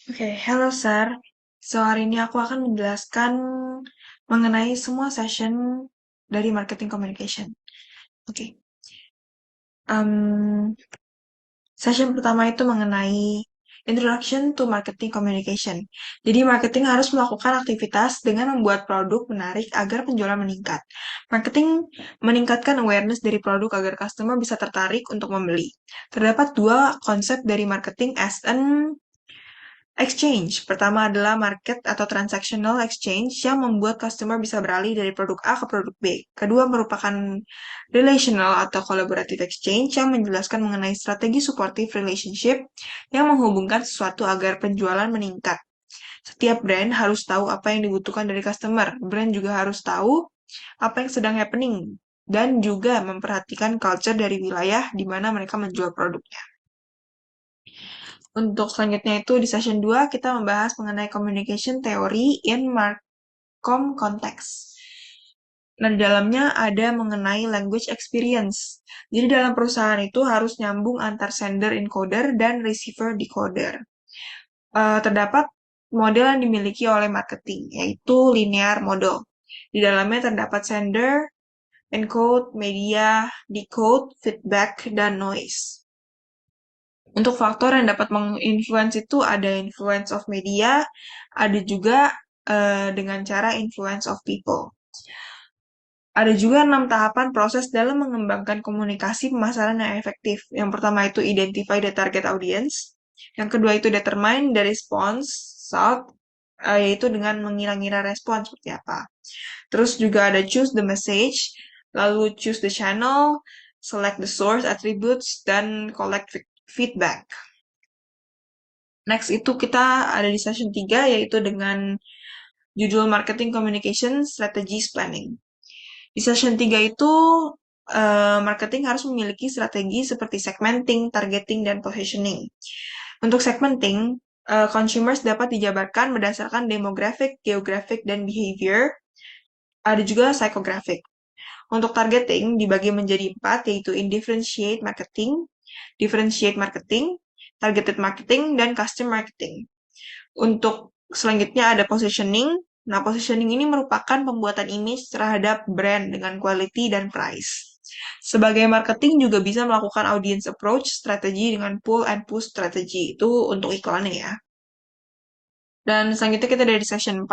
Oke, hello Sir. So, hari ini aku akan menjelaskan mengenai semua session dari marketing communication. Oke, em, session pertama itu mengenai Introduction to Marketing Communication. Jadi, marketing harus melakukan aktivitas dengan membuat produk menarik agar penjualan meningkat. Marketing meningkatkan awareness dari produk agar customer bisa tertarik untuk membeli. Terdapat dua konsep dari marketing as an exchange. Pertama adalah market atau transactional exchange yang membuat customer bisa beralih dari produk A ke produk B. Kedua merupakan relational atau collaborative exchange yang menjelaskan mengenai strategi supportive relationship yang menghubungkan sesuatu agar penjualan meningkat. Setiap brand harus tahu apa yang dibutuhkan dari customer. Brand juga harus tahu apa yang sedang happening dan juga memperhatikan culture dari wilayah di mana mereka menjual produknya. Untuk selanjutnya itu di session 2 kita membahas mengenai communication theory in Marcom context. Nah, di dalamnya ada mengenai language experience. Jadi dalam perusahaan itu harus nyambung antar sender encoder dan receiver decoder. Terdapat model yang dimiliki oleh marketing, yaitu linear model. Di dalamnya terdapat sender, encode, media, decode, feedback, dan noise. Untuk faktor yang dapat menginfluence itu ada influence of media, ada juga dengan cara influence of people. Ada juga 6 tahapan proses dalam mengembangkan komunikasi pemasaran yang efektif. Yang pertama itu identify the target audience. Yang kedua itu determine the response, yaitu dengan mengira-ngira respon seperti apa. Terus juga ada choose the message, lalu choose the channel, select the source attributes, dan collect feedback. Next itu kita ada di session 3 yaitu dengan judul Marketing Communication Strategies Planning. Di session 3 itu marketing harus memiliki strategi seperti segmenting, targeting, dan positioning. Untuk segmenting, consumers dapat dijabarkan berdasarkan demographic, geographic, dan behavior. Ada juga psychographic. Untuk targeting dibagi menjadi 4 yaitu indifferentiate marketing, differentiate marketing, targeted marketing, dan custom marketing. Untuk selanjutnya ada positioning. Nah, positioning ini merupakan pembuatan image terhadap brand dengan quality dan price. Sebagai marketing juga bisa melakukan audience approach strategi dengan pull and push strategi. Itu untuk iklannya ya. Dan selanjutnya kita dari session 4.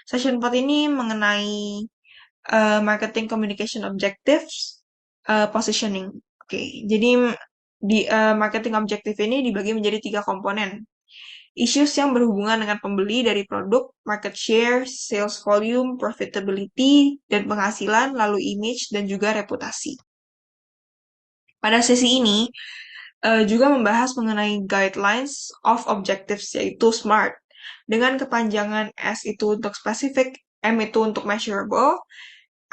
Session 4 ini mengenai marketing communication objectives, positioning. Oke, jadi di marketing objective ini dibagi menjadi 3 komponen. Issues yang berhubungan dengan pembeli dari produk, market share, sales volume, profitability, dan penghasilan, lalu image, dan juga reputasi. Pada sesi ini, juga membahas mengenai guidelines of objectives, yaitu SMART. Dengan kepanjangan S itu untuk specific, M itu untuk measurable,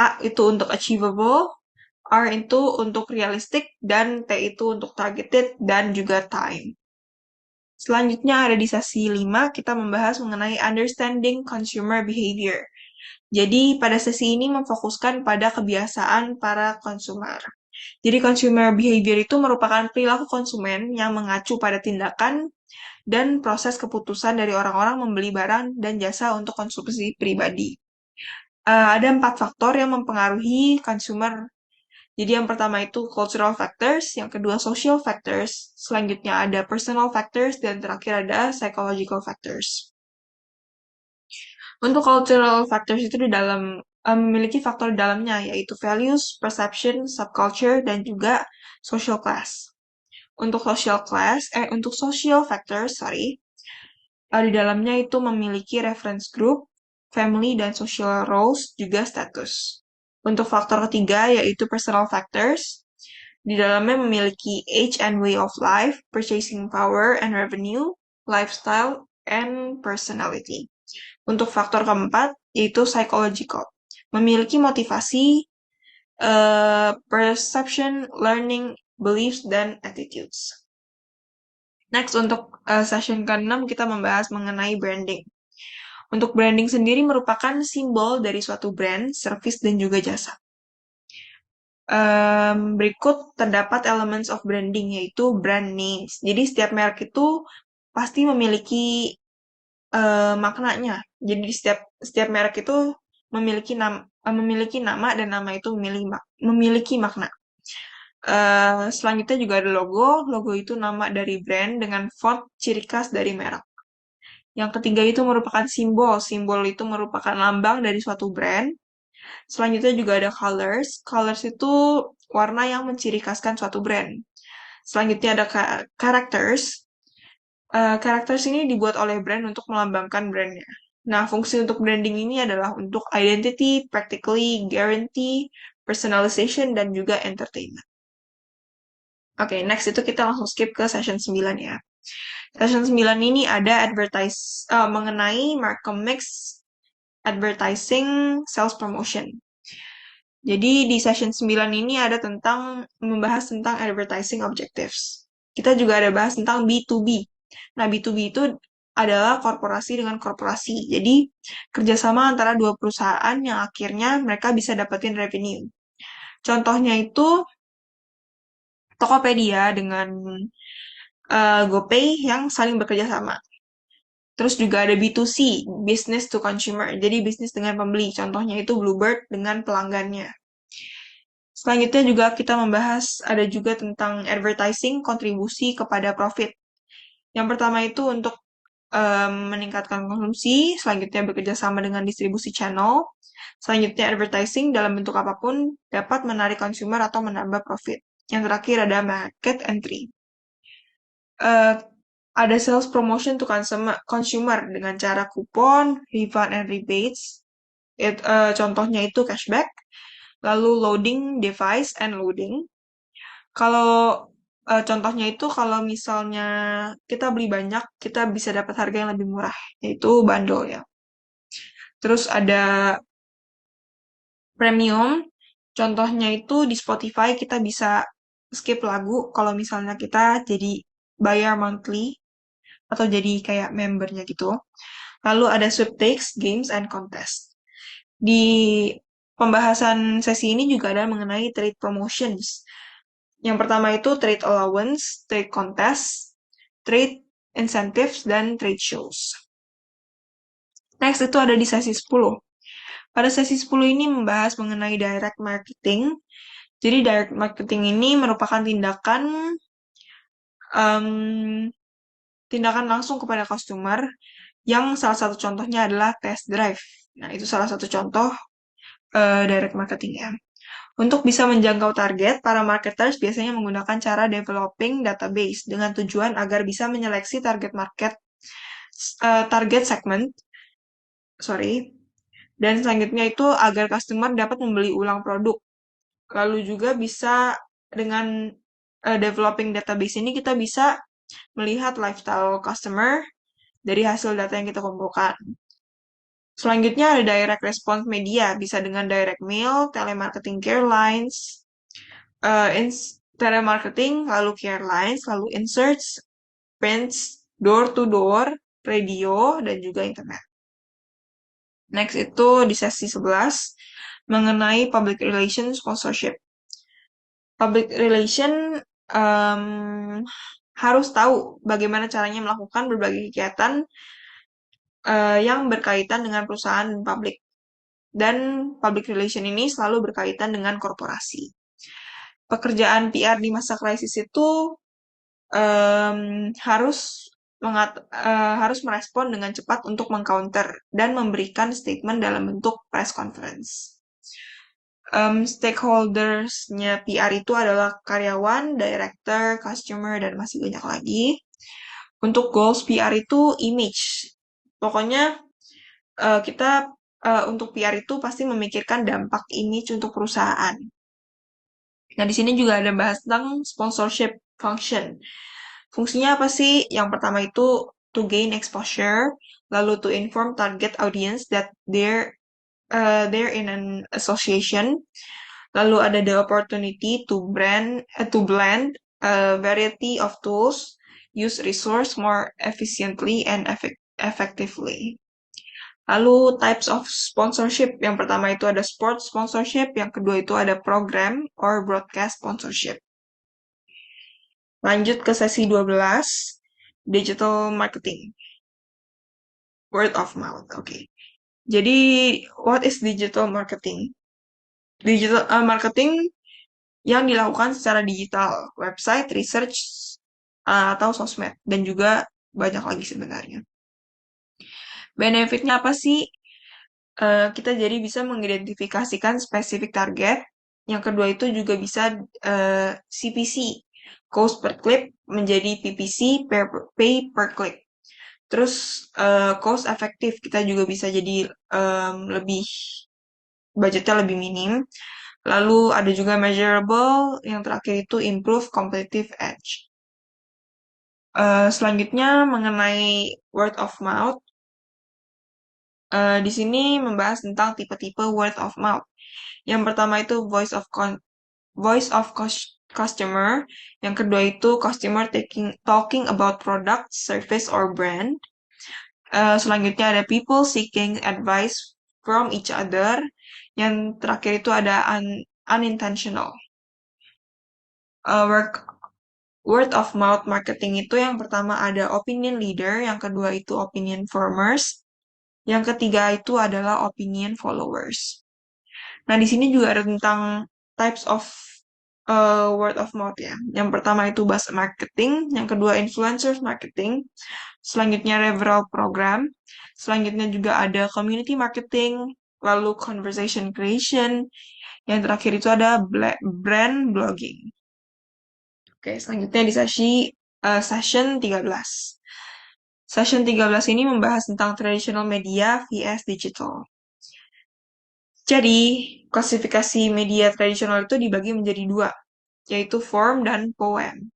A itu untuk achievable, R itu untuk realistic, dan T itu untuk targeted, dan juga time. Selanjutnya ada di sesi 5, kita membahas mengenai understanding consumer behavior. Jadi pada sesi ini memfokuskan pada kebiasaan para konsumer. Jadi consumer behavior itu merupakan perilaku konsumen yang mengacu pada tindakan dan proses keputusan dari orang-orang membeli barang dan jasa untuk konsumsi pribadi. Ada 4 faktor yang mempengaruhi consumer. Jadi yang pertama itu cultural factors, yang kedua social factors, selanjutnya ada personal factors, dan terakhir ada psychological factors. Untuk cultural factors itu di dalam memiliki faktor di dalamnya yaitu values, perception, subculture, dan juga social class. Untuk social factors, di dalamnya itu memiliki reference group, family, dan social roles, juga status. Untuk faktor ketiga yaitu personal factors, di dalamnya memiliki age and way of life, purchasing power and revenue, lifestyle, and personality. Untuk faktor keempat, yaitu psychological. Memiliki motivasi, perception, learning, beliefs, dan attitudes. Next, untuk session ke-6, kita membahas mengenai branding. Untuk branding sendiri merupakan simbol dari suatu brand, service, dan juga jasa. Berikut terdapat elements of branding, yaitu brand names. Jadi, setiap merek itu pasti memiliki maknanya. Jadi setiap merek itu memiliki nama dan nama itu memiliki makna. Selanjutnya juga ada logo. Logo itu nama dari brand dengan font ciri khas dari merek. Yang ketiga itu merupakan simbol. Simbol itu merupakan lambang dari suatu brand. Selanjutnya juga ada colors. Colors itu warna yang menciri khaskan suatu brand. Selanjutnya ada characters. Characters ini dibuat oleh brand untuk melambangkan brandnya. Nah, fungsi untuk branding ini adalah untuk identity, practically, guarantee, personalization, dan juga entertainment. Oke, next itu kita langsung skip ke session 9 ya. Session 9 ini ada mengenai market mix, advertising, sales promotion. Jadi di session 9 ini ada membahas tentang advertising objectives. Kita juga ada bahas tentang B2B. Nah, B2B itu adalah korporasi dengan korporasi. Jadi, kerjasama antara dua perusahaan yang akhirnya mereka bisa dapetin revenue. Contohnya itu Tokopedia dengan GoPay yang saling bekerja sama. Terus juga ada B2C, business to consumer. Jadi bisnis dengan pembeli. Contohnya itu Bluebird dengan pelanggannya. Selanjutnya juga kita ada juga tentang advertising kontribusi kepada profit. Yang pertama itu untuk meningkatkan konsumsi, selanjutnya bekerja sama dengan distribusi channel, selanjutnya advertising dalam bentuk apapun dapat menarik consumer atau menambah profit. Yang terakhir ada market entry. Ada sales promotion to consumer dengan cara kupon, refund and rebates. Contohnya itu cashback, lalu loading device and loading. Kalau contohnya itu kalau misalnya kita beli banyak, kita bisa dapat harga yang lebih murah, yaitu bundle ya. Terus ada premium, contohnya itu di Spotify kita bisa skip lagu kalau misalnya kita jadi bayar monthly atau jadi kayak membernya gitu. Lalu ada sweepstakes, games, and contest. Di pembahasan sesi ini juga ada mengenai trade promotions. Yang pertama itu trade allowance, trade contest, trade incentives, dan trade shows. Next itu ada di sesi 10. Pada sesi 10 ini membahas mengenai direct marketing. Jadi direct marketing ini merupakan tindakan langsung kepada customer yang salah satu contohnya adalah test drive. Nah, itu salah satu contoh direct marketing ya. Untuk bisa menjangkau target, para marketers biasanya menggunakan cara developing database dengan tujuan agar bisa menyeleksi target segment, dan selanjutnya itu agar customer dapat membeli ulang produk. Lalu juga bisa dengan developing database ini kita bisa melihat lifestyle customer dari hasil data yang kita kumpulkan. Selanjutnya ada direct response media, bisa dengan direct mail, telemarketing care lines, telemarketing, lalu care lines, lalu inserts, prints, door-to-door, radio, dan juga internet. Next itu di sesi 11, mengenai public relation sponsorship. Public relation harus tahu bagaimana caranya melakukan berbagai kegiatan yang berkaitan dengan perusahaan dan publik. Dan public relation ini selalu berkaitan dengan korporasi. Pekerjaan PR di masa krisis itu harus merespon dengan cepat untuk mengcounter dan memberikan statement dalam bentuk press conference. Stakeholders-nya PR itu adalah karyawan, director, customer, dan masih banyak lagi. Untuk goals PR itu image. Pokoknya kita untuk PR itu pasti memikirkan dampak image untuk perusahaan. Nah, di sini juga ada bahas tentang sponsorship function. Fungsinya apa sih? Yang pertama itu to gain exposure, lalu to inform target audience that they're in an association. Lalu ada the opportunity to blend a variety of tools, use resource more efficiently and effectively. Lalu types of sponsorship. Yang pertama itu ada sports sponsorship, yang kedua itu ada program or broadcast sponsorship. Lanjut ke sesi 12. digital marketing, word of mouth. Oke. Jadi, what is digital marketing? Digital marketing yang dilakukan secara digital, website, research, atau sosmed, dan juga banyak lagi sebenarnya. Benefitnya apa sih? Kita jadi bisa mengidentifikasikan spesifik target. Yang kedua itu juga bisa CPC, cost per click, menjadi PPC, pay per click. Terus cost efektif, kita juga bisa jadi lebih budgetnya lebih minim. Lalu ada juga measurable, yang terakhir itu improve competitive edge. Selanjutnya mengenai word of mouth, di sini membahas tentang tipe-tipe word of mouth. Yang pertama itu voice of customer. Yang kedua itu customer talking about product, service, or brand. Selanjutnya ada people seeking advice from each other. Yang terakhir itu ada unintentional. Word of mouth marketing itu yang pertama ada opinion leader, yang kedua itu opinion formers, yang ketiga itu adalah opinion followers. Nah, di sini juga ada tentang types of word of mouth ya. Yang pertama itu buzz marketing, yang kedua influencers marketing, selanjutnya referral program, selanjutnya juga ada community marketing, lalu conversation creation, yang terakhir itu ada brand blogging. Oke, selanjutnya di session 13. Session 13 ini membahas tentang traditional media vs digital. Jadi, klasifikasi media tradisional itu dibagi menjadi dua, yaitu form dan poem.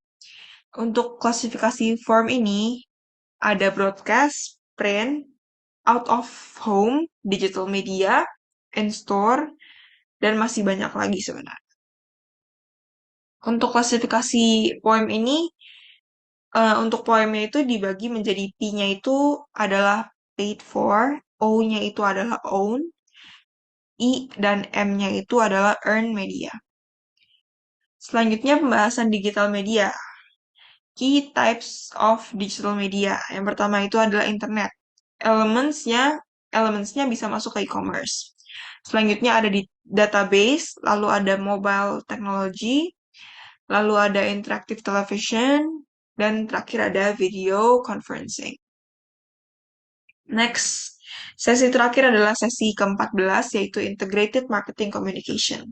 Untuk klasifikasi form ini, ada broadcast, print, out of home, digital media, in-store, dan masih banyak lagi sebenarnya. Untuk klasifikasi poem ini, untuk poemnya itu dibagi menjadi P-nya itu adalah paid for, O-nya itu adalah own, I dan M-nya itu adalah earn media. Selanjutnya pembahasan digital media. Key types of digital media. Yang pertama itu adalah internet. Elementsnya bisa masuk ke e-commerce. Selanjutnya ada di database, lalu ada mobile technology, lalu ada interactive television, dan terakhir ada video conferencing. Next, sesi terakhir adalah sesi ke-14, yaitu Integrated Marketing Communication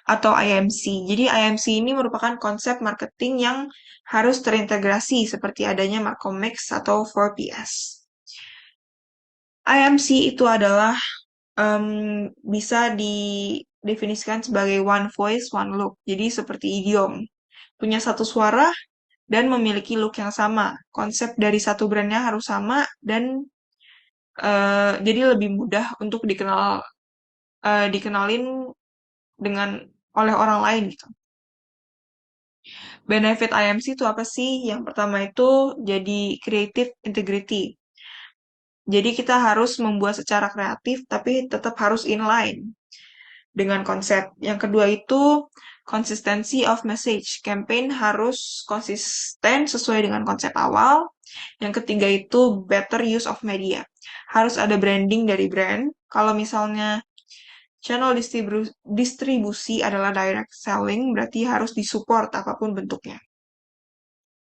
atau IMC. Jadi IMC ini merupakan konsep marketing yang harus terintegrasi seperti adanya Marcom Mix atau 4PS. IMC itu adalah bisa didefinisikan sebagai one voice, one look. Jadi seperti idiom. Punya satu suara dan memiliki look yang sama. Konsep dari satu brandnya harus sama dan jadi lebih mudah untuk dikenalin dengan oleh orang lain gitu. Benefit IMC itu apa sih? Yang pertama itu jadi creative integrity. Jadi kita harus membuat secara kreatif tapi tetap harus inline dengan konsep. Yang kedua itu consistency of message. Campaign harus konsisten sesuai dengan konsep awal. Yang ketiga itu better use of media. Harus ada branding dari brand. Kalau misalnya channel distribusi adalah direct selling, berarti harus disupport apapun bentuknya.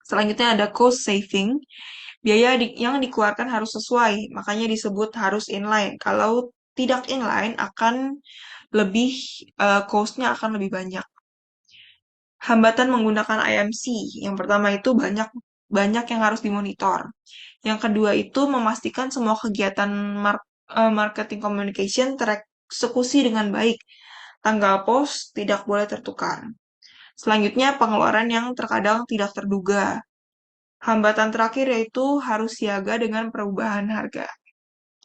Selanjutnya ada cost saving. Biaya yang dikeluarkan harus sesuai, makanya disebut harus inline. Kalau tidak inline akan lebih cost-nya akan lebih banyak. Hambatan menggunakan IMC. Yang pertama itu banyak yang harus dimonitor. Yang kedua itu memastikan semua kegiatan marketing communication tereksekusi dengan baik. Tanggal post tidak boleh tertukar. Selanjutnya pengeluaran yang terkadang tidak terduga. Hambatan terakhir yaitu harus siaga dengan perubahan harga.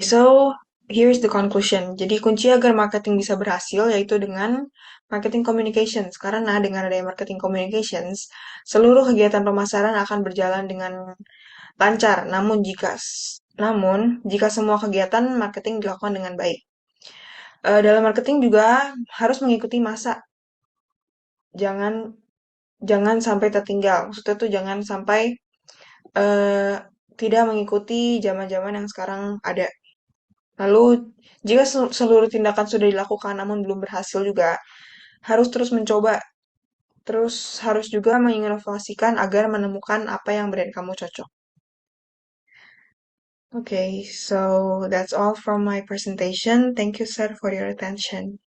So, here's the conclusion. Jadi kunci agar marketing bisa berhasil yaitu dengan marketing communications. Karena dengan adanya marketing communications, seluruh kegiatan pemasaran akan berjalan dengan lancar. Namun jika semua kegiatan marketing dilakukan dengan baik. Dalam marketing juga harus mengikuti masa. Jangan sampai tertinggal. Maksudnya tuh jangan sampai eh, tidak mengikuti zaman-zaman yang sekarang ada. Lalu, jika seluruh tindakan sudah dilakukan namun belum berhasil juga, harus terus mencoba. Terus harus juga menginovasikan agar menemukan apa yang brand kamu cocok. Okay, so that's all from my presentation. Thank you, sir, for your attention.